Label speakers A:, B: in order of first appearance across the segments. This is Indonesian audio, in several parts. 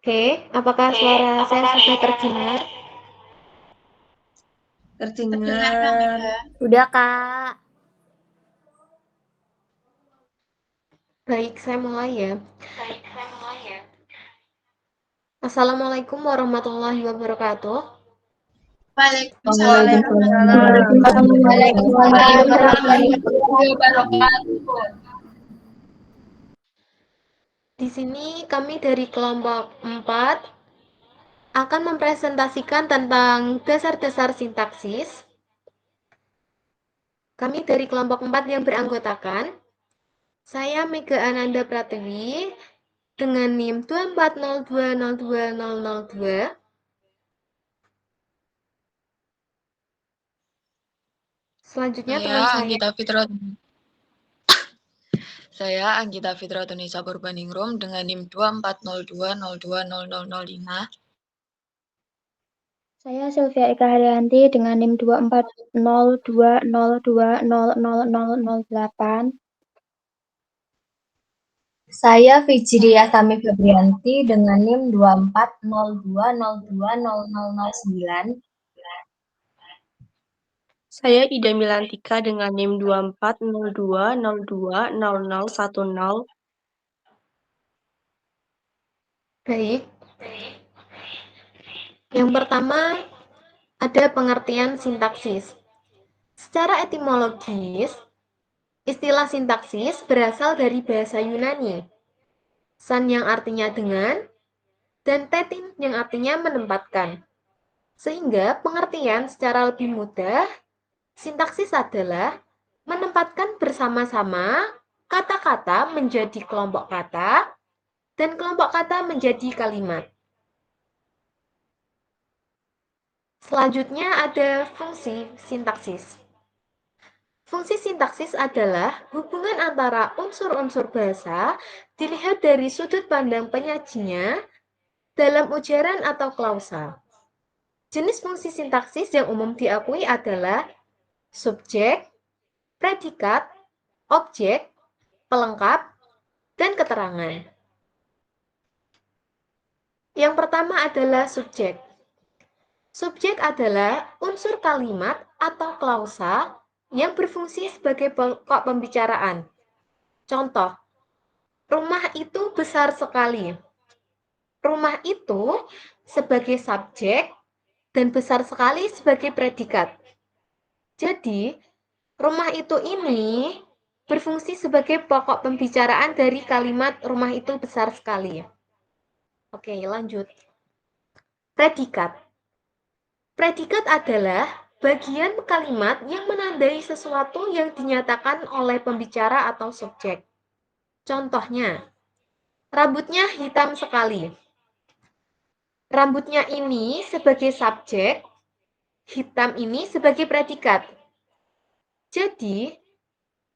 A: Oke, apakah suara saya sudah terdengar?
B: Terdengar.
C: Udah, Kak.
A: Baik, saya mulai ya. Assalamualaikum warahmatullahi wabarakatuh.
B: Waalaikumsalam
C: Waalaikumsalam
B: warahmatullahi wabarakatuh.
A: Di sini kami dari kelompok 4 akan mempresentasikan tentang dasar-dasar sintaksis. Kami dari kelompok 4 yang beranggotakan, saya Mega Ananda Pratiwi dengan NIM 240202002. Selanjutnya teman saya.
D: Saya Anggita Fitratunisa Purbaningrum dengan NIM 24020202005.
C: Saya Sylvia Eka Haryanti dengan NIM 24020200008.
E: Saya Fijriya Sami Febrianti dengan NIM 240202009.
F: Saya Ida Milantika dengan NIM 2402020010.
A: Baik. Yang pertama, ada pengertian sintaksis. Secara etimologis, istilah sintaksis berasal dari bahasa Yunani. San yang artinya dengan, dan tetin yang artinya menempatkan. Sehingga pengertian secara lebih mudah, sintaksis adalah menempatkan bersama-sama kata-kata menjadi kelompok kata, dan kelompok kata menjadi kalimat. Selanjutnya ada fungsi sintaksis. Fungsi sintaksis adalah hubungan antara unsur-unsur bahasa dilihat dari sudut pandang penyajinya dalam ujaran atau klausa. Jenis fungsi sintaksis yang umum diakui adalah subjek, predikat, objek, pelengkap, dan keterangan. Yang pertama adalah subjek. Subjek adalah unsur kalimat atau klausa yang berfungsi sebagai pokok pembicaraan. Contoh, rumah itu besar sekali. Rumah itu sebagai subjek dan besar sekali sebagai predikat. Jadi, rumah itu ini berfungsi sebagai pokok pembicaraan dari kalimat rumah itu besar sekali. Oke, lanjut. Predikat. Predikat adalah bagian kalimat yang menandai sesuatu yang dinyatakan oleh pembicara atau subjek. Contohnya, rambutnya hitam sekali. Rambutnya ini sebagai subjek, hitam ini sebagai predikat. Jadi,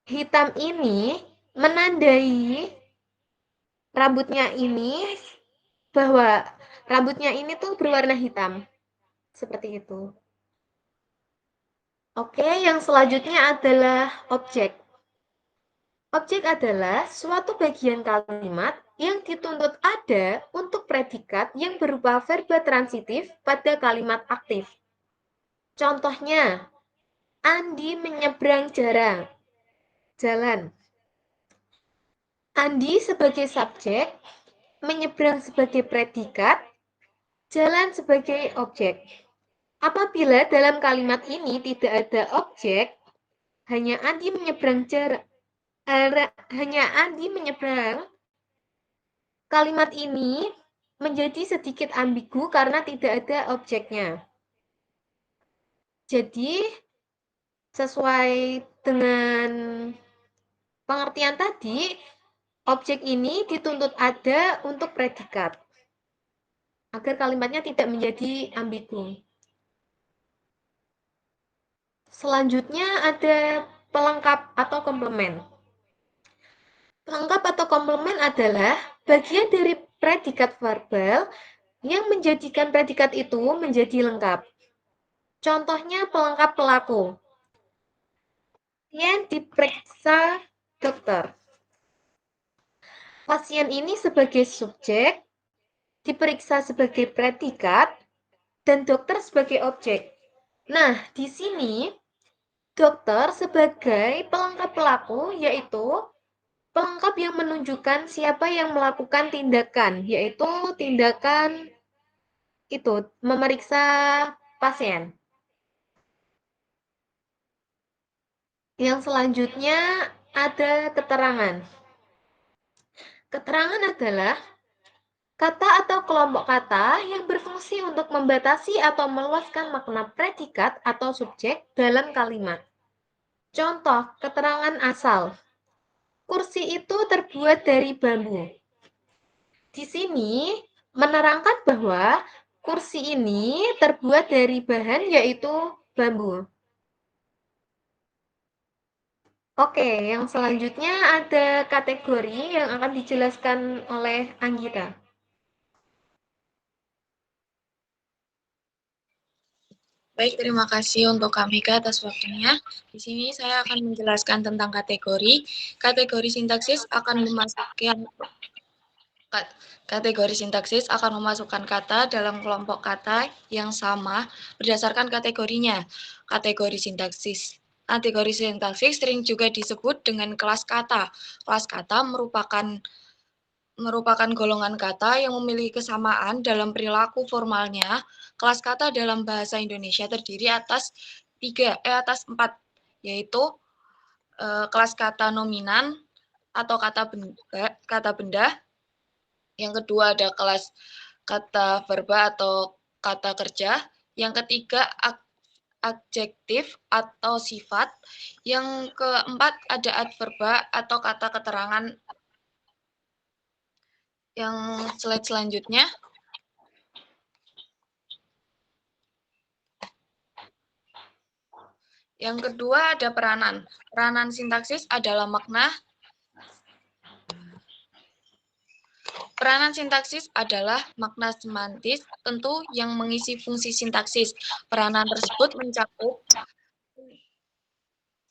A: hitam ini menandai rambutnya ini bahwa rambutnya ini tuh berwarna hitam. Seperti itu. Oke, yang selanjutnya adalah objek. Objek adalah suatu bagian kalimat yang dituntut ada untuk predikat yang berupa verba transitif pada kalimat aktif. Contohnya, Andi menyeberang jalan. Andi sebagai subjek, menyeberang sebagai predikat, jalan sebagai objek. Apabila dalam kalimat ini tidak ada objek, hanya Andi menyeberang, kalimat ini menjadi sedikit ambigu karena tidak ada objeknya. Jadi, sesuai dengan pengertian tadi, objek ini dituntut ada untuk predikat, agar kalimatnya tidak menjadi ambigu. Selanjutnya ada pelengkap atau komplement. Pelengkap atau komplement adalah bagian dari predikat verbal yang menjadikan predikat itu menjadi lengkap. Contohnya pelengkap pelaku. Pasien diperiksa dokter. Pasien ini sebagai subjek diperiksa sebagai predikat, dan dokter sebagai objek. Nah, di sini dokter sebagai pelengkap pelaku, yaitu pelengkap yang menunjukkan siapa yang melakukan tindakan, yaitu tindakan itu memeriksa pasien. Yang selanjutnya ada keterangan. Keterangan adalah kata atau kelompok kata yang berfungsi untuk membatasi atau meluaskan makna predikat atau subjek dalam kalimat. Contoh, keterangan asal. Kursi itu terbuat dari bambu. Di sini menerangkan bahwa kursi ini terbuat dari bahan yaitu bambu. Oke, yang selanjutnya ada kategori yang akan dijelaskan oleh Anggita.
D: Baik, terima kasih untuk Kak Mika atas waktunya. Di sini saya akan menjelaskan tentang kategori. Kategori sintaksis akan memasukkan kata dalam kelompok kata yang sama berdasarkan kategorinya. Kategori sintaksis sering juga disebut dengan kelas kata. Kelas kata merupakan golongan kata yang memiliki kesamaan dalam perilaku formalnya. Kelas kata dalam bahasa Indonesia terdiri atas 4, yaitu kelas kata nominan atau kata benda. Yang kedua ada kelas kata verba atau kata kerja. Yang ketiga adjektif atau sifat. Yang keempat ada adverba atau kata keterangan. Yang slide selanjutnya. Yang kedua ada peranan. Peranan sintaksis adalah makna. Peranan sintaksis adalah makna semantis tentu yang mengisi fungsi sintaksis. Peranan tersebut mencakup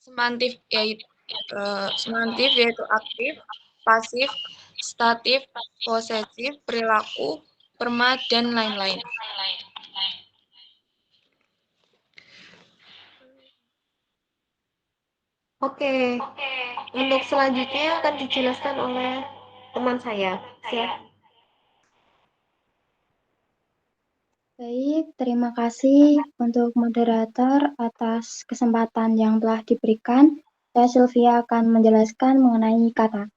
D: semantif yaitu aktif, pasif, statif, posesif, perilaku, perma, dan lain-lain.
A: Oke, untuk selanjutnya akan dijelaskan oleh teman saya. Siap.
C: Baik, terima kasih untuk moderator atas kesempatan yang telah diberikan. Saya Sylvia akan menjelaskan mengenai kata.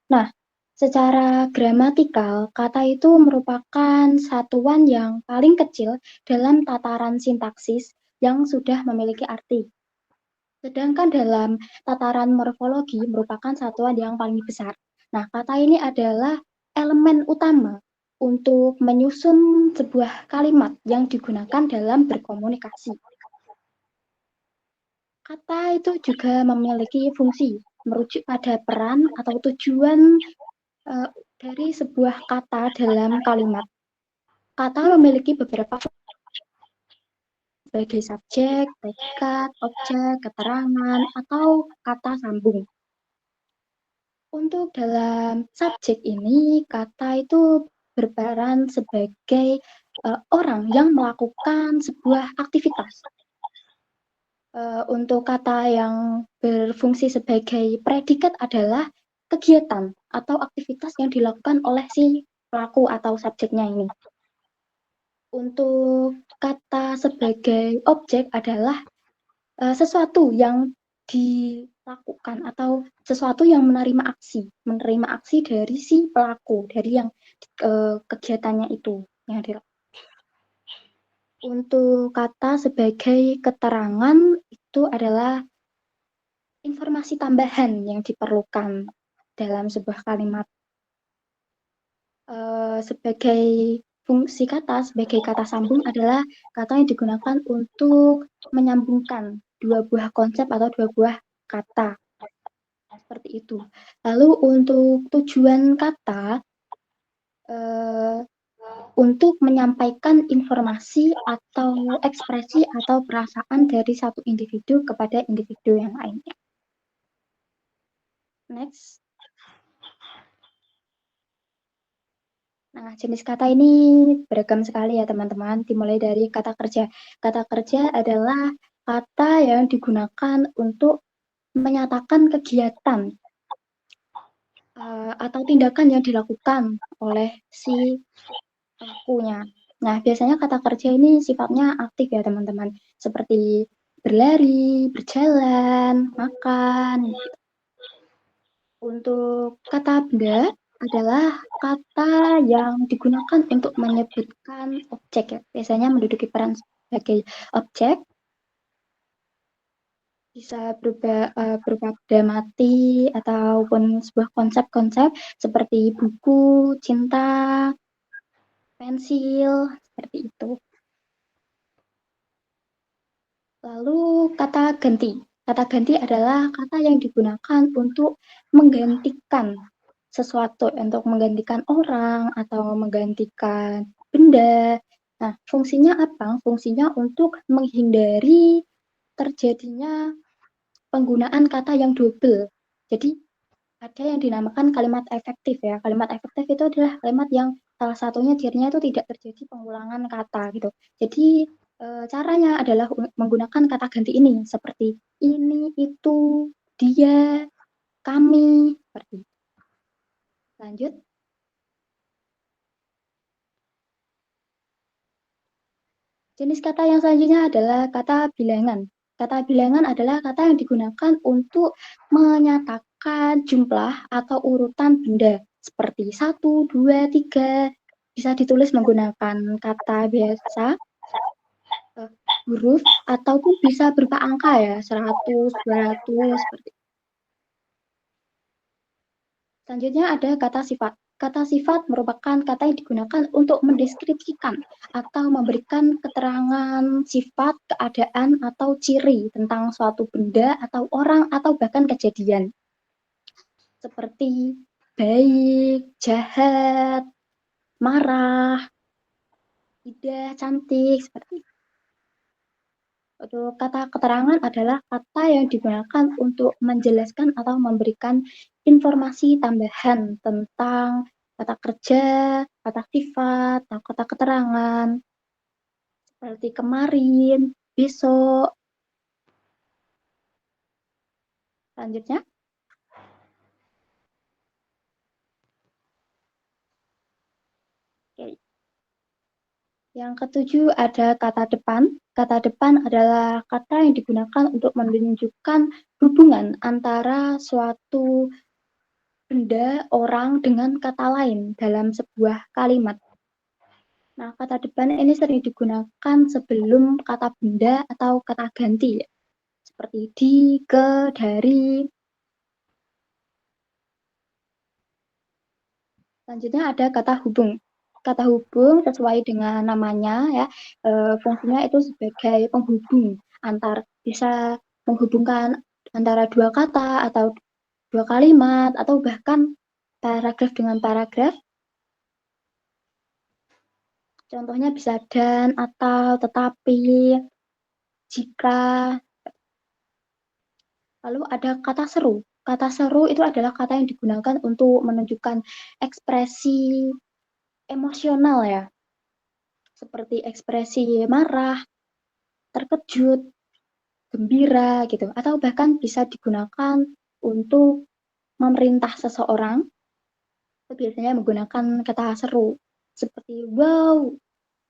C: Nah, secara gramatikal, kata itu merupakan satuan yang paling kecil dalam tataran sintaksis yang sudah memiliki arti. Sedangkan dalam tataran morfologi merupakan satuan yang paling besar. Nah, kata ini adalah elemen utama untuk menyusun sebuah kalimat yang digunakan dalam berkomunikasi. Kata itu juga memiliki fungsi merujuk pada peran atau tujuan dari sebuah kata dalam kalimat. Kata memiliki beberapa sebagai subjek, predikat, objek, keterangan, atau kata sambung. Untuk dalam subjek ini, kata itu berperan sebagai orang yang melakukan sebuah aktivitas. Untuk kata yang berfungsi sebagai predikat adalah kegiatan atau aktivitas yang dilakukan oleh si pelaku atau subjeknya ini. Untuk kata sebagai objek adalah sesuatu yang dilakukan atau sesuatu yang menerima aksi dari si pelaku, dari yang kegiatannya itu yang dilakukan. Untuk kata sebagai keterangan itu adalah informasi tambahan yang diperlukan dalam sebuah kalimat. Sebagai fungsi kata, sebagai kata sambung adalah kata yang digunakan untuk menyambungkan dua buah konsep atau dua buah kata. Seperti itu. Lalu untuk tujuan kata, untuk menyampaikan informasi atau ekspresi atau perasaan dari satu individu kepada individu yang lainnya. Next. Nah, jenis kata ini beragam sekali ya teman-teman, dimulai dari kata kerja. Kata kerja adalah kata yang digunakan untuk menyatakan kegiatan atau tindakan yang dilakukan oleh si pelakunya. Nah, biasanya kata kerja ini sifatnya aktif ya teman-teman, seperti berlari, berjalan, makan. Untuk kata benda adalah kata yang digunakan untuk menyebutkan objek ya. Biasanya menduduki peran sebagai objek, bisa berupa benda mati ataupun sebuah konsep-konsep seperti buku, cinta, pensil, seperti itu. Lalu kata ganti. Kata ganti adalah kata yang digunakan untuk menggantikan sesuatu, untuk menggantikan orang atau menggantikan benda. Nah, fungsinya apa? Fungsinya untuk menghindari terjadinya penggunaan kata yang double. Jadi, ada yang dinamakan kalimat efektif ya. Kalimat efektif itu adalah kalimat yang salah satunya cirinya itu tidak terjadi pengulangan kata gitu. Jadi, caranya adalah menggunakan kata ganti ini seperti ini, itu, dia, kami, seperti itu. Lanjut. Jenis kata yang selanjutnya adalah kata bilangan. Kata bilangan adalah kata yang digunakan untuk menyatakan jumlah atau urutan benda seperti 1, 2, 3. Bisa ditulis menggunakan kata biasa, huruf, ataupun bisa berupa angka ya, 100, 200, seperti itu. Selanjutnya ada kata sifat. Kata sifat merupakan kata yang digunakan untuk mendeskripsikan atau memberikan keterangan sifat, keadaan, atau ciri tentang suatu benda atau orang atau bahkan kejadian. Seperti baik, jahat, marah, indah, cantik, seperti itu. Kata keterangan adalah kata yang digunakan untuk menjelaskan atau memberikan informasi tambahan tentang kata kerja, kata sifat, atau kata keterangan, seperti kemarin, besok. Selanjutnya, oke. Yang ketujuh ada kata depan. Kata depan adalah kata yang digunakan untuk menunjukkan hubungan antara suatu benda, orang dengan kata lain dalam sebuah kalimat. Nah, kata depan ini sering digunakan sebelum kata benda atau kata ganti, seperti di, ke, dari. Selanjutnya ada kata hubung. Kata hubung sesuai dengan namanya ya, fungsinya itu sebagai penghubung bisa menghubungkan antara dua kata atau dua kalimat atau bahkan paragraf dengan paragraf. Contohnya bisa dan, atau, tetapi, jika. Lalu ada kata seru. Kata seru itu adalah kata yang digunakan untuk menunjukkan ekspresi emosional ya. Seperti ekspresi marah, terkejut, gembira gitu. Atau bahkan bisa digunakan untuk memerintah seseorang. Itu biasanya menggunakan kata seru. Seperti wow,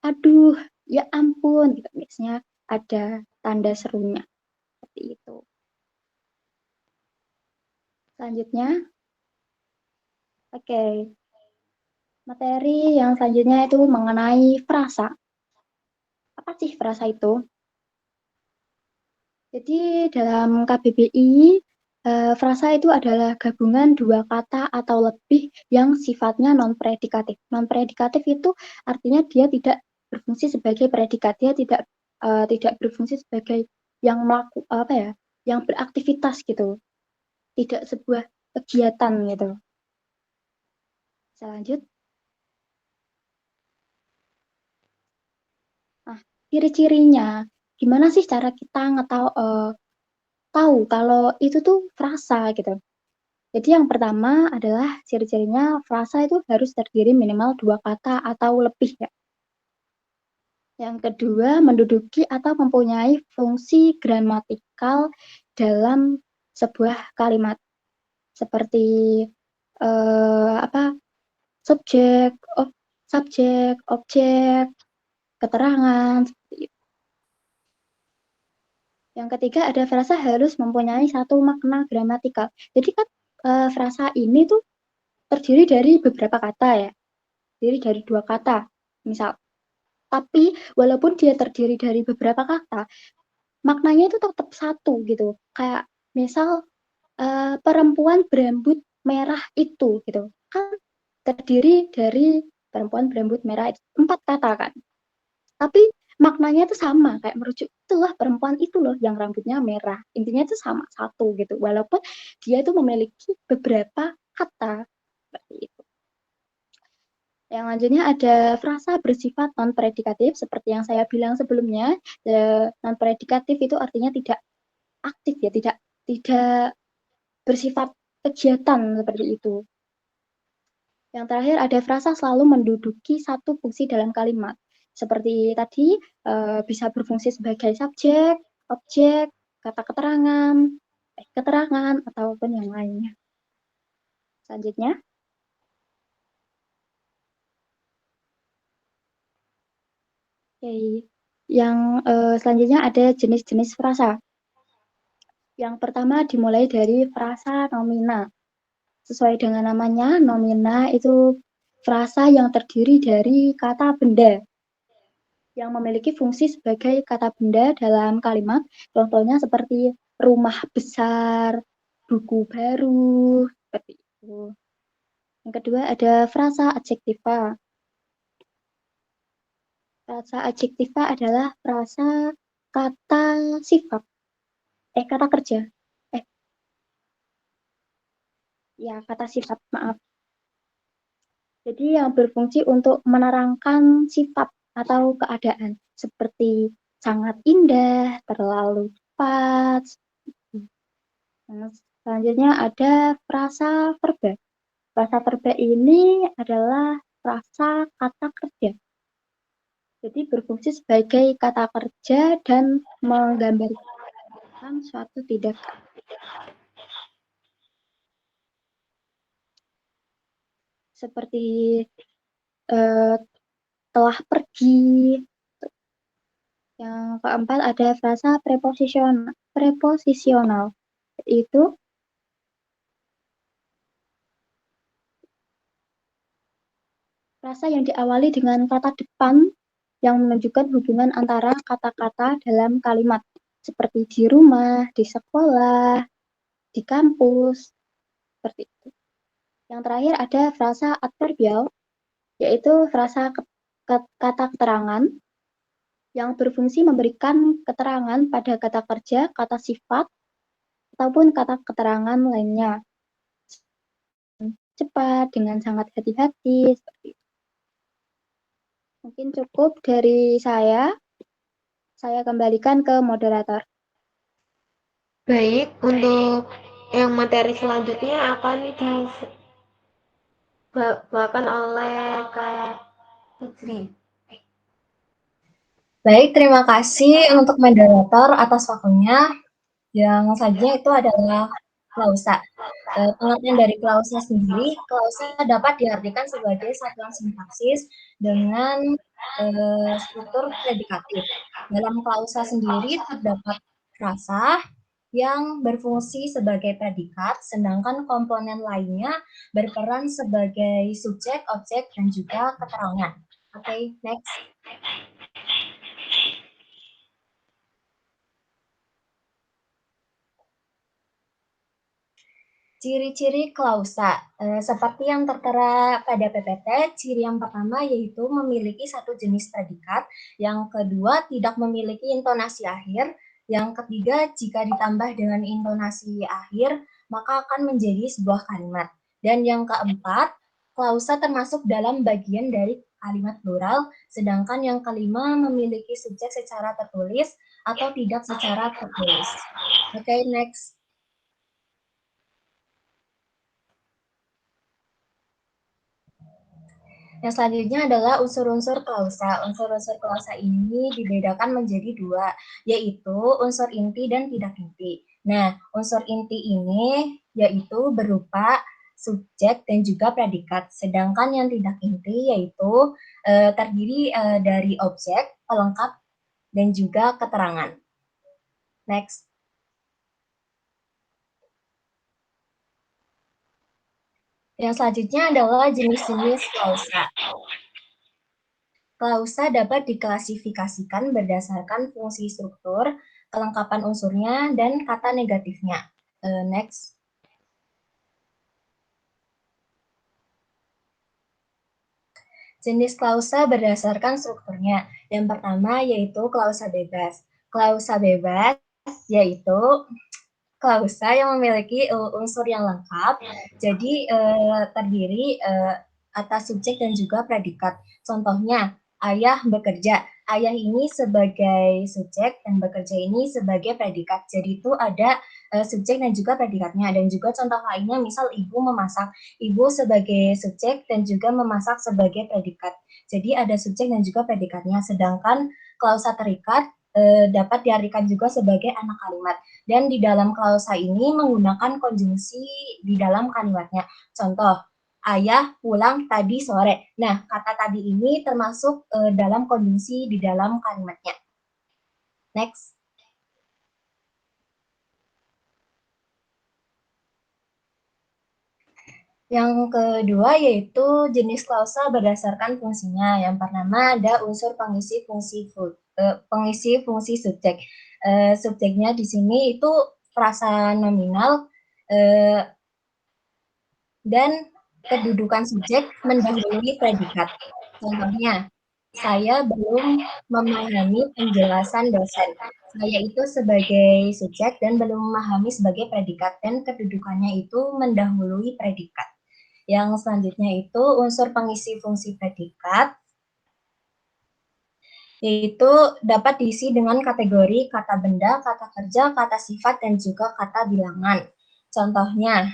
C: aduh, ya ampun gitu. Biasanya ada tanda serunya. Seperti itu. Selanjutnya, oke. Materi yang selanjutnya itu mengenai frasa. Apa sih frasa itu? Jadi dalam KBBI, frasa itu adalah gabungan dua kata atau lebih yang sifatnya non-predikatif. Non-predikatif itu artinya dia tidak berfungsi sebagai predikat, dia tidak berfungsi sebagai yang yang beraktivitas gitu, tidak sebuah kegiatan gitu. Selanjut. Nah, ciri-cirinya, gimana sih cara kita tahu kalau itu tuh frasa gitu. Jadi yang pertama adalah ciri-cirinya frasa itu harus terdiri minimal 2 kata atau lebih ya. Yang kedua, menduduki atau mempunyai fungsi gramatikal dalam sebuah kalimat. Seperti subjek, objek, keterangan, seperti itu. Yang ketiga, ada frasa harus mempunyai satu makna gramatikal. Jadi kan frasa ini tuh terdiri dari beberapa kata ya. Terdiri dari 2 kata, misal. Tapi walaupun dia terdiri dari beberapa kata, maknanya itu tetap satu gitu. Kayak misal perempuan berambut merah itu gitu. Kan terdiri dari perempuan berambut merah itu 4 kata kan. Tapi maknanya itu sama, kayak merujuk itulah perempuan itu loh yang rambutnya merah. Intinya itu sama, satu gitu. Walaupun dia itu memiliki beberapa kata seperti itu. Yang selanjutnya ada frasa bersifat non-predikatif, seperti yang saya bilang sebelumnya. Non-predikatif itu artinya tidak aktif ya, tidak bersifat kegiatan seperti itu. Yang terakhir ada frasa selalu menduduki satu fungsi dalam kalimat. Seperti tadi bisa berfungsi sebagai subjek, objek, kata keterangan, ataupun yang lainnya. Selanjutnya. Oke, yang selanjutnya ada jenis-jenis frasa. Yang pertama dimulai dari frasa nomina. Sesuai dengan namanya, nomina itu frasa yang terdiri dari kata benda yang memiliki fungsi sebagai kata benda dalam kalimat. Contohnya seperti rumah besar, buku baru, seperti itu. Yang kedua ada frasa adjektiva. Frasa adjektiva adalah frasa kata sifat. Kata kerja. Ya, kata sifat, maaf. Jadi yang berfungsi untuk menerangkan sifat atau keadaan. Seperti sangat indah, terlalu cepat. Nah, selanjutnya ada frasa verba. Frasa verba ini adalah frasa kata kerja. Jadi berfungsi sebagai kata kerja dan menggambarkan suatu tindakan. Seperti telah pergi. Yang keempat ada frasa preposisional. Itu frasa yang diawali dengan kata depan yang menunjukkan hubungan antara kata-kata dalam kalimat. Seperti di rumah, di sekolah, di kampus, seperti itu. Yang terakhir ada frasa adverbial, yaitu frasa kata keterangan yang berfungsi memberikan keterangan pada kata kerja, kata sifat, ataupun kata keterangan lainnya. Cepat, dengan sangat hati-hati, seperti itu. Mungkin cukup dari saya. Saya kembalikan ke moderator.
A: Baik, untuk yang materi selanjutnya akan dibawakan oleh Kak Fitri.
E: Baik, terima kasih untuk moderator atas waktunya. Yang selanjutnya itu adalah klausa. Pengertian dari klausa sendiri, klausa dapat diartikan sebagai satuan sintaksis dengan struktur predikatif. Dalam klausa sendiri terdapat frasa yang berfungsi sebagai predikat, sedangkan komponen lainnya berperan sebagai subjek, objek, dan juga keterangan. Oke, next. Ciri-ciri klausa, seperti yang tertera pada PPT, ciri yang pertama yaitu memiliki satu jenis predikat, yang kedua tidak memiliki intonasi akhir, yang ketiga jika ditambah dengan intonasi akhir, maka akan menjadi sebuah kalimat. Dan yang keempat, klausa termasuk dalam bagian dari kalimat plural, sedangkan yang kelima memiliki subjek secara tertulis atau tidak secara tertulis. Oke, next. Yang selanjutnya adalah unsur-unsur klausa. Unsur-unsur klausa ini dibedakan menjadi dua, yaitu unsur inti dan tidak inti. Nah, unsur inti ini yaitu berupa subjek dan juga predikat. Sedangkan yang tidak inti yaitu terdiri dari objek, pelengkap, dan juga keterangan. Next. Yang selanjutnya adalah jenis-jenis klausa. Klausa dapat diklasifikasikan berdasarkan fungsi struktur, kelengkapan unsurnya, dan kata negatifnya. Next. Jenis klausa berdasarkan strukturnya. Yang pertama yaitu klausa bebas. Klausa bebas yaitu klausa yang memiliki unsur yang lengkap, jadi terdiri atas subjek dan juga predikat. Contohnya, ayah bekerja. Ayah ini sebagai subjek dan bekerja ini sebagai predikat. Jadi itu ada subjek dan juga predikatnya. Dan juga contoh lainnya, misal ibu memasak. Ibu sebagai subjek dan juga memasak sebagai predikat. Jadi ada subjek dan juga predikatnya. Sedangkan klausa terikat dapat diartikan juga sebagai anak kalimat. Dan di dalam klausa ini menggunakan konjungsi di dalam kalimatnya. Contoh, ayah pulang tadi sore. Nah, kata tadi ini termasuk dalam konjungsi di dalam kalimatnya. Next. Yang kedua yaitu jenis klausa berdasarkan fungsinya. Yang pertama ada unsur pengisi fungsi subjek. Subjeknya di sini itu frasa nominal dan kedudukan subjek mendahului predikat. Contohnya, saya belum memahami penjelasan dosen. Saya itu sebagai subjek dan belum memahami sebagai predikat, dan kedudukannya itu mendahului predikat. Yang selanjutnya itu unsur pengisi fungsi predikat, yaitu dapat diisi dengan kategori kata benda, kata kerja, kata sifat, dan juga kata bilangan. Contohnya,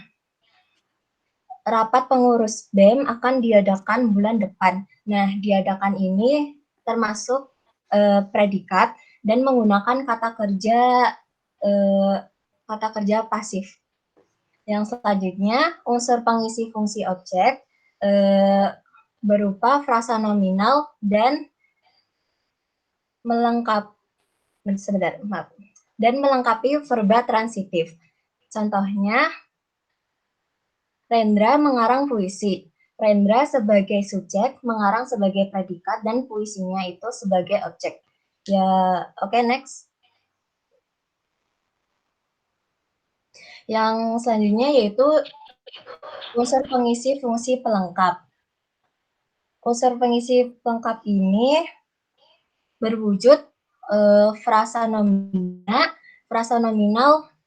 E: rapat pengurus BEM akan diadakan bulan depan. Nah, diadakan ini termasuk predikat dan menggunakan kata kerja pasif. Yang selanjutnya, unsur pengisi fungsi objek berupa frasa nominal dan melengkapi verba transitif. Contohnya, Rendra mengarang puisi. Rendra sebagai subjek, mengarang sebagai predikat, dan puisinya itu sebagai objek. Ya, oke, next. Yang selanjutnya yaitu unsur pengisi fungsi pelengkap. Unsur pengisi pelengkap ini berwujud frasa nominal,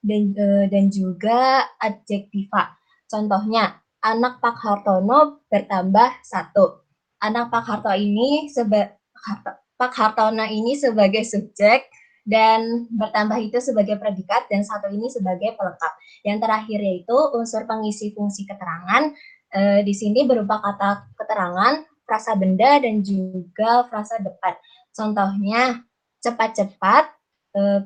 E: dan juga adjektiva. Contohnya, anak Pak Hartono bertambah 1. Anak Pak Hartono ini sebagai subjek, dan bertambah itu sebagai predikat, dan 1 ini sebagai pelengkap. Yang terakhir yaitu unsur pengisi fungsi keterangan. Di sini berupa kata keterangan, frasa benda, dan juga frasa depan. Contohnya, cepat-cepat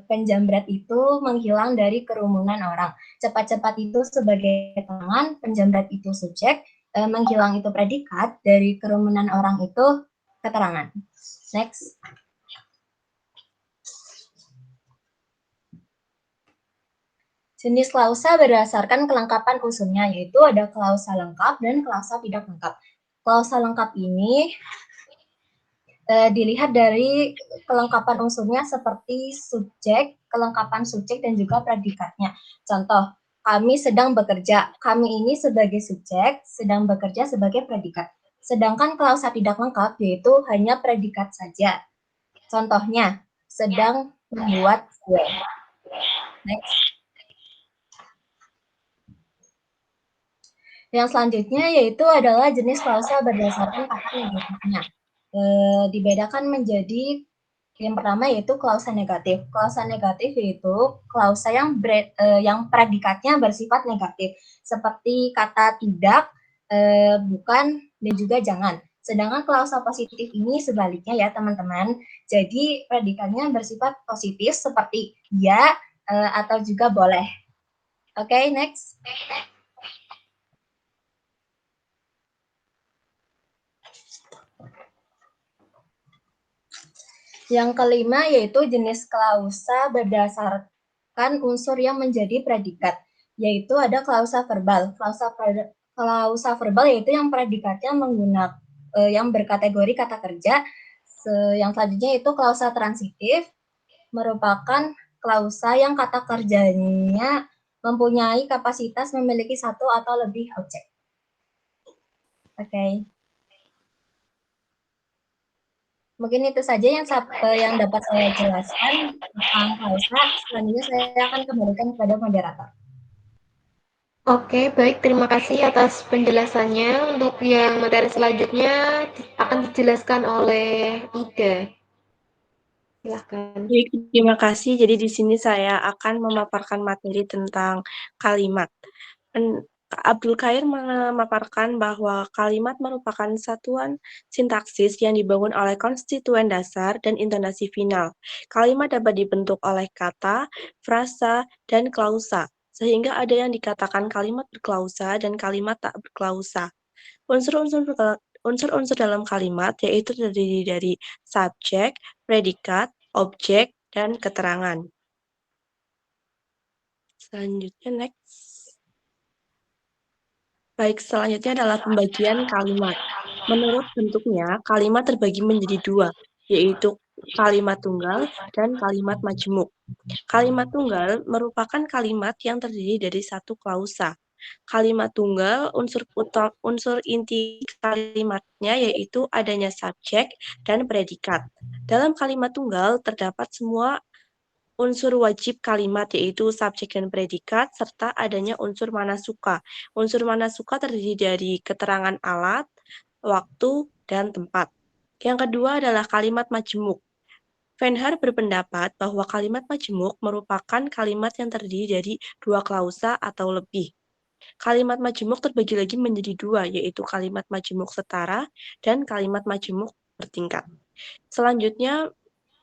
E: penjamret itu menghilang dari kerumunan orang. Cepat-cepat itu sebagai keterangan, penjamret itu subjek, menghilang itu predikat, dari kerumunan orang itu keterangan. Next. Jenis klausa berdasarkan kelengkapan unsurnya, yaitu ada klausa lengkap dan klausa tidak lengkap. Klausa lengkap ini dilihat dari kelengkapan unsurnya seperti subjek, kelengkapan subjek, dan juga predikatnya. Contoh, kami sedang bekerja. Kami ini sebagai subjek, sedang bekerja sebagai predikat. Sedangkan klausa tidak lengkap yaitu hanya predikat saja. Contohnya, sedang membuat kue. Next. Yang selanjutnya yaitu adalah jenis klausa berdasarkan kata negatifnya. Dibedakan menjadi yang pertama yaitu klausa negatif. Klausa negatif yaitu klausa yang predikatnya bersifat negatif, seperti kata tidak, bukan, dan juga jangan. Sedangkan klausa positif ini sebaliknya ya teman-teman. Jadi predikatnya bersifat positif seperti ya atau juga boleh. Oke, next. Yang kelima yaitu jenis klausa berdasarkan unsur yang menjadi predikat, yaitu ada klausa verbal. Klausa verbal yaitu yang predikatnya menggunakan yang berkategori kata kerja. Yang selanjutnya itu klausa transitif, merupakan klausa yang kata kerjanya mempunyai kapasitas memiliki satu atau lebih objek. Oke. Mungkin itu saja yang dapat saya jelaskan tentang klausa. Selanjutnya saya akan kembalikan kepada moderator.
A: Oke, baik. Terima kasih atas penjelasannya. Untuk yang materi selanjutnya akan dijelaskan oleh Ida. Silahkan.
F: Baik, terima kasih. Jadi di sini saya akan memaparkan materi tentang kalimat. Abdul Qair memaparkan bahwa kalimat merupakan satuan sintaksis yang dibangun oleh konstituen dasar dan intonasi final. Kalimat dapat dibentuk oleh kata, frasa, dan klausa, sehingga ada yang dikatakan kalimat berklausa dan kalimat tak berklausa. Unsur-unsur dalam kalimat yaitu terdiri dari subjek, predikat, objek, dan keterangan. Selanjutnya, next. Baik, selanjutnya adalah pembagian kalimat. Menurut bentuknya, kalimat terbagi menjadi dua, yaitu kalimat tunggal dan kalimat majemuk. Kalimat tunggal merupakan kalimat yang terdiri dari satu klausa. Kalimat tunggal, unsur inti kalimatnya yaitu adanya subjek dan predikat. Dalam kalimat tunggal terdapat semua unsur wajib kalimat yaitu subjek dan predikat serta adanya unsur manasuka. Unsur manasuka terdiri dari keterangan alat, waktu, dan tempat. Yang kedua adalah kalimat majemuk. Venhar berpendapat bahwa kalimat majemuk merupakan kalimat yang terdiri dari dua klausa atau lebih. Kalimat majemuk terbagi lagi menjadi dua, yaitu kalimat majemuk setara dan kalimat majemuk bertingkat. Selanjutnya,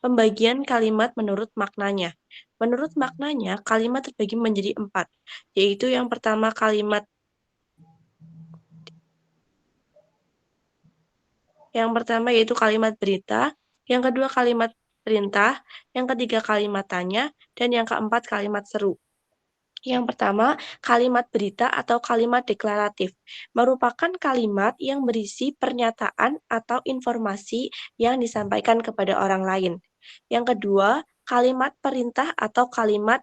F: pembagian kalimat menurut maknanya. Menurut maknanya, kalimat terbagi menjadi 4, yaitu yang pertama kalimat yaitu kalimat berita, yang kedua kalimat perintah, yang ketiga kalimat tanya, dan yang keempat kalimat seru. Yang pertama, kalimat berita atau kalimat deklaratif merupakan kalimat yang berisi pernyataan atau informasi yang disampaikan kepada orang lain. Yang kedua, kalimat perintah atau kalimat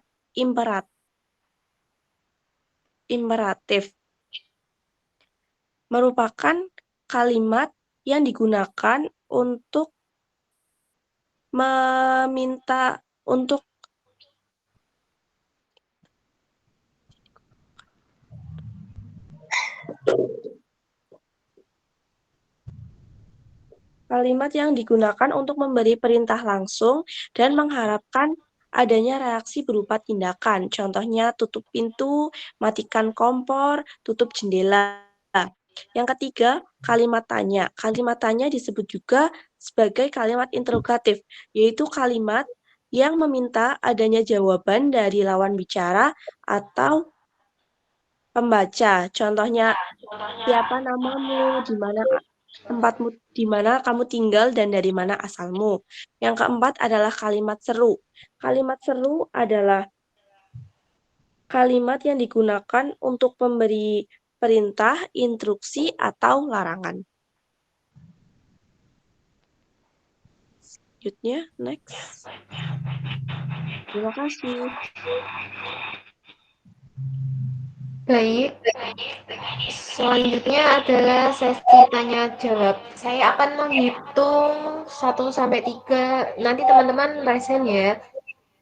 F: imperatif merupakan kalimat yang digunakan untuk meminta untuk kalimat yang digunakan untuk memberi perintah langsung dan mengharapkan adanya reaksi berupa tindakan. Contohnya tutup pintu, matikan kompor, tutup jendela. Yang ketiga, kalimat tanya. Kalimat tanya disebut juga sebagai kalimat interrogatif, yaitu kalimat yang meminta adanya jawaban dari lawan bicara atau pembaca. Contohnya, siapa namamu, di mana tempatmu, di mana kamu tinggal, dan dari mana asalmu. Yang keempat adalah kalimat seru. Kalimat seru adalah kalimat yang digunakan untuk memberi perintah, instruksi, atau larangan. Selanjutnya, next. Terima kasih.
A: Baik, selanjutnya adalah sesi tanya jawab. Saya akan menghitung 1 sampai 3. Nanti teman-teman resen ya.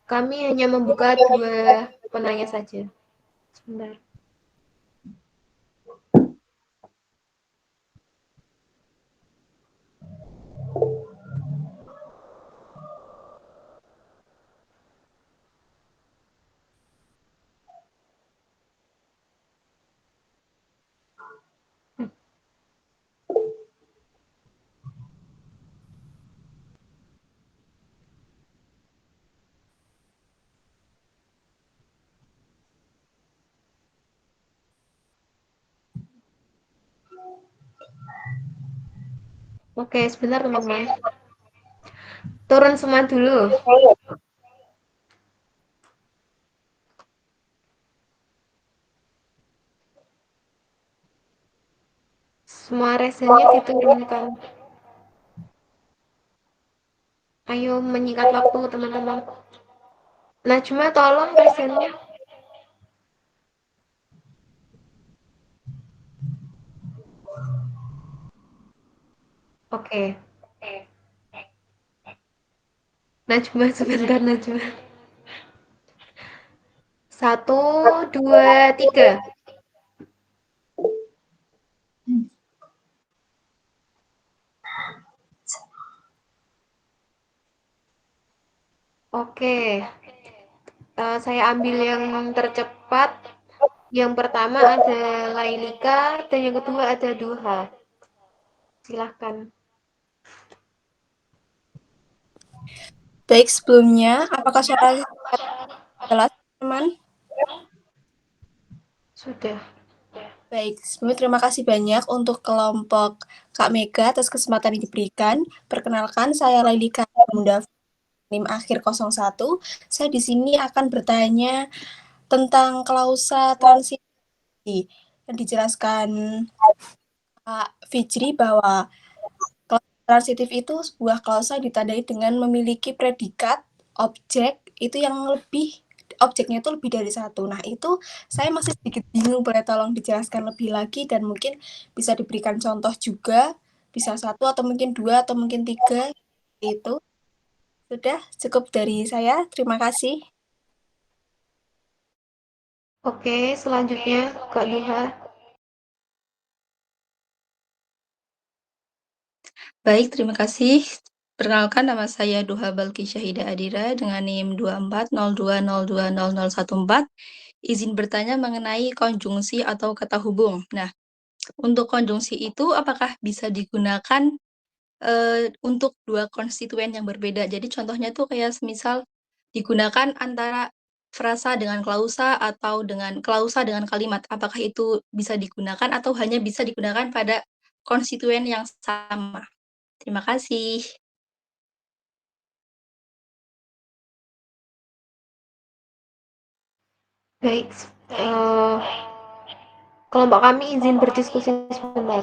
A: Kami hanya membuka 2 penanya saja. Sebentar. Oke, sebentar teman-teman. Turun semua dulu. Semua resennya diturunkan. Ayo menyingkat waktu teman-teman. Najma tolong resennya. Oke. Najma sebentar Najma. 1, 2, 3. Oke. Saya ambil yang tercepat. Yang pertama ada Lailika dan yang kedua ada Duha. Silahkan.
F: Baik, sebelumnya, apakah suara jelas, teman?
A: Sudah.
F: Baik, sebelumnya terima kasih banyak untuk kelompok Kak Mega atas kesempatan yang diberikan. Perkenalkan, saya Lailika Mundaf, NIM akhir 01. Saya di sini akan bertanya tentang klausa transisi yang dijelaskan Pak Fijri bahwa klausa transitif itu sebuah klausa ditandai dengan memiliki predikat, objek, itu yang objeknya itu lebih dari satu. Nah, itu saya masih sedikit bingung, boleh tolong dijelaskan lebih lagi dan mungkin bisa diberikan contoh juga, bisa satu atau mungkin dua atau mungkin tiga, itu. Sudah cukup dari saya, terima kasih.
A: Oke, selanjutnya Kak Duha.
B: Baik, terima kasih. Perkenalkan, nama saya Duha Balki Syahida Adira dengan NIM 2402020014. Izin bertanya mengenai konjungsi atau kata hubung. Nah, untuk konjungsi itu apakah bisa digunakan untuk dua konstituen yang berbeda? Jadi contohnya tuh kayak semisal digunakan antara frasa dengan klausa atau dengan klausa dengan kalimat. Apakah itu bisa digunakan atau hanya bisa digunakan pada konstituen yang sama? Terima kasih.
A: Baik, kelompok kami izin berdiskusi sebentar.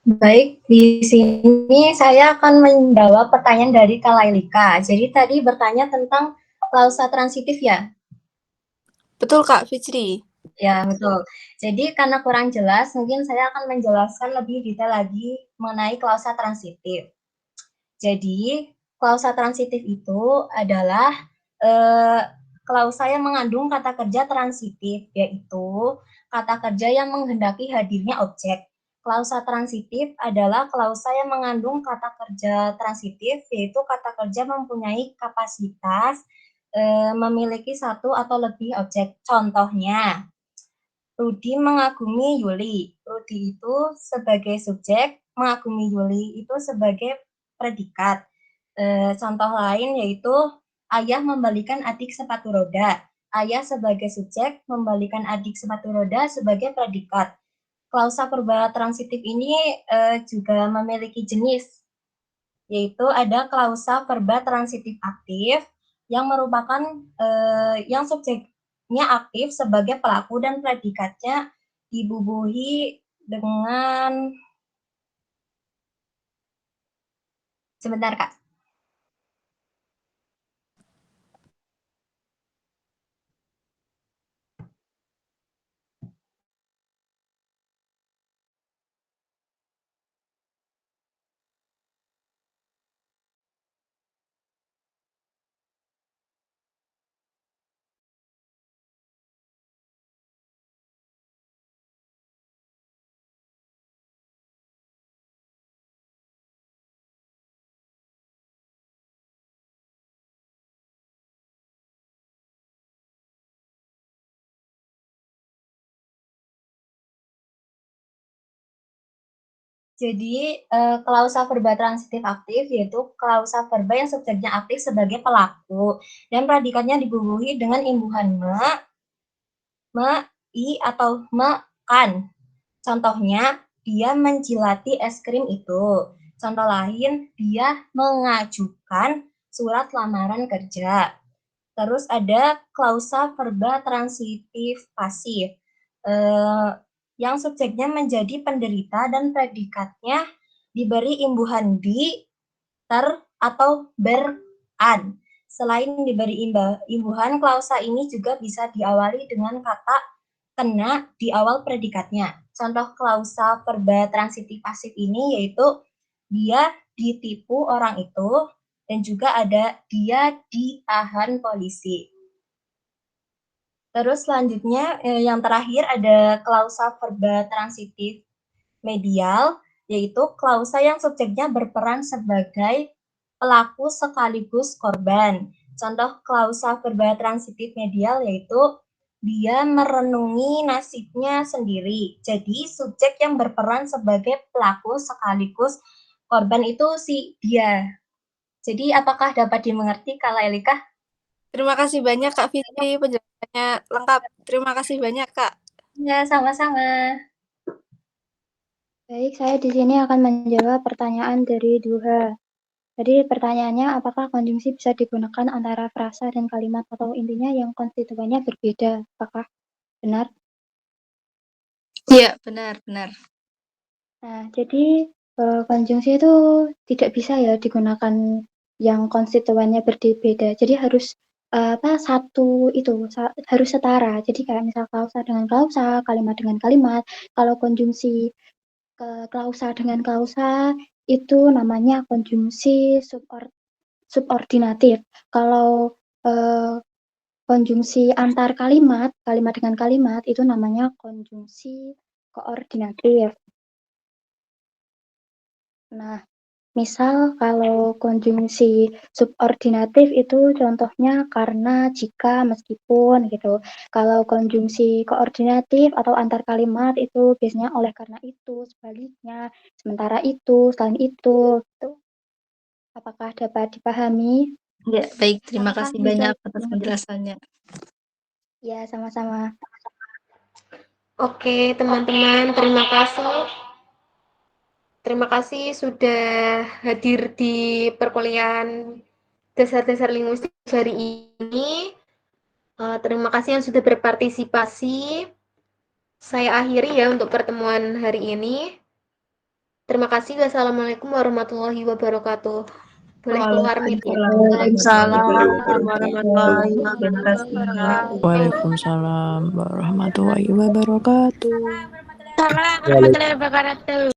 E: Baik, di sini saya akan menjawab pertanyaan dari Kalailika. Jadi tadi bertanya tentang klausa transitif ya?
F: Betul, Kak Fitri.
E: Ya, betul. Jadi karena kurang jelas, mungkin saya akan menjelaskan lebih detail lagi mengenai klausa transitif. Jadi, klausa transitif itu adalah klausa yang mengandung kata kerja transitif, yaitu kata kerja yang menghendaki hadirnya objek. Klausa transitif adalah klausa yang mengandung kata kerja transitif, yaitu kata kerja mempunyai kapasitas memiliki satu atau lebih objek. Contohnya, Rudi mengagumi Yuli. Rudi itu sebagai subjek, mengagumi Yuli itu sebagai predikat. Contoh lain yaitu ayah membalikan adik sepatu roda. Ayah sebagai subjek, membalikan adik sepatu roda sebagai predikat. Klausa verba transitif ini juga memiliki jenis, yaitu ada klausa verba transitif aktif yang merupakan yang subjeknya aktif sebagai pelaku dan predikatnya dibubuhi dengan sebentar Kak. Jadi, klausa verba transitif aktif yaitu klausa verba yang subjeknya aktif sebagai pelaku dan predikatnya dibubuhi dengan imbuhan me, i, atau kan. Contohnya, dia menjilati es krim itu. Contoh lain, dia mengajukan surat lamaran kerja. Terus ada klausa verba transitif pasif, yang subjeknya menjadi penderita dan predikatnya diberi imbuhan di, ter, atau ber-an. Selain diberi imbuhan, klausa ini juga bisa diawali dengan kata kena di awal predikatnya. Contoh klausa verba transitif pasif ini yaitu dia ditipu orang itu dan juga ada dia ditahan polisi. Terus selanjutnya yang terakhir ada klausa verba transitif medial, yaitu klausa yang subjeknya berperan sebagai pelaku sekaligus korban. Contoh klausa verba transitif medial yaitu dia merenungi nasibnya sendiri. Jadi subjek yang berperan sebagai pelaku sekaligus korban itu si dia. Jadi apakah dapat dimengerti Kak Elika?
G: Terima kasih banyak Kak Fitri, penjelasannya lengkap. Terima kasih banyak Kak.
E: Ya, sama-sama.
C: Baik, saya di sini akan menjawab pertanyaan dari Duha. Jadi pertanyaannya, apakah konjungsi bisa digunakan antara frasa dan kalimat atau intinya yang konstituennya berbeda? Apakah benar?
B: Iya, benar.
C: Nah, jadi konjungsi itu tidak bisa ya digunakan yang konstituennya berbeda. Jadi harus satu itu harus setara. Jadi kayak misal klausa dengan klausa, kalimat dengan kalimat. Kalau konjungsi klausa dengan klausa itu namanya konjungsi subordinatif. Kalau konjungsi antar kalimat dengan kalimat itu namanya konjungsi koordinatif. Nah, misal kalau konjungsi subordinatif itu contohnya karena, jika, meskipun gitu. Kalau konjungsi koordinatif atau antar kalimat itu biasanya oleh karena itu, sebaliknya, sementara itu, selain itu, gitu. Apakah dapat dipahami?
B: Ya, baik. Terima
C: Apakah
B: kasih
C: bisa
B: banyak atas
C: dimengerti?
B: penjelasannya.
C: Ya, sama-sama.
A: Oke, teman-teman, terima kasih. Terima kasih sudah hadir di perkuliahan dasar-dasar linguistik hari ini. Terima kasih yang sudah berpartisipasi. Saya akhiri ya untuk pertemuan hari ini. Terima kasih. Wassalamualaikum warahmatullahi wabarakatuh. Boleh keluar meeting.
F: Waalaikumsalam warahmatullahi
B: Terima kasih.
F: wabarakatuh.
H: Waalaikumsalam warahmatullahi wabarakatuh.
I: Assalamualaikum warahmatullahi wabarakatuh.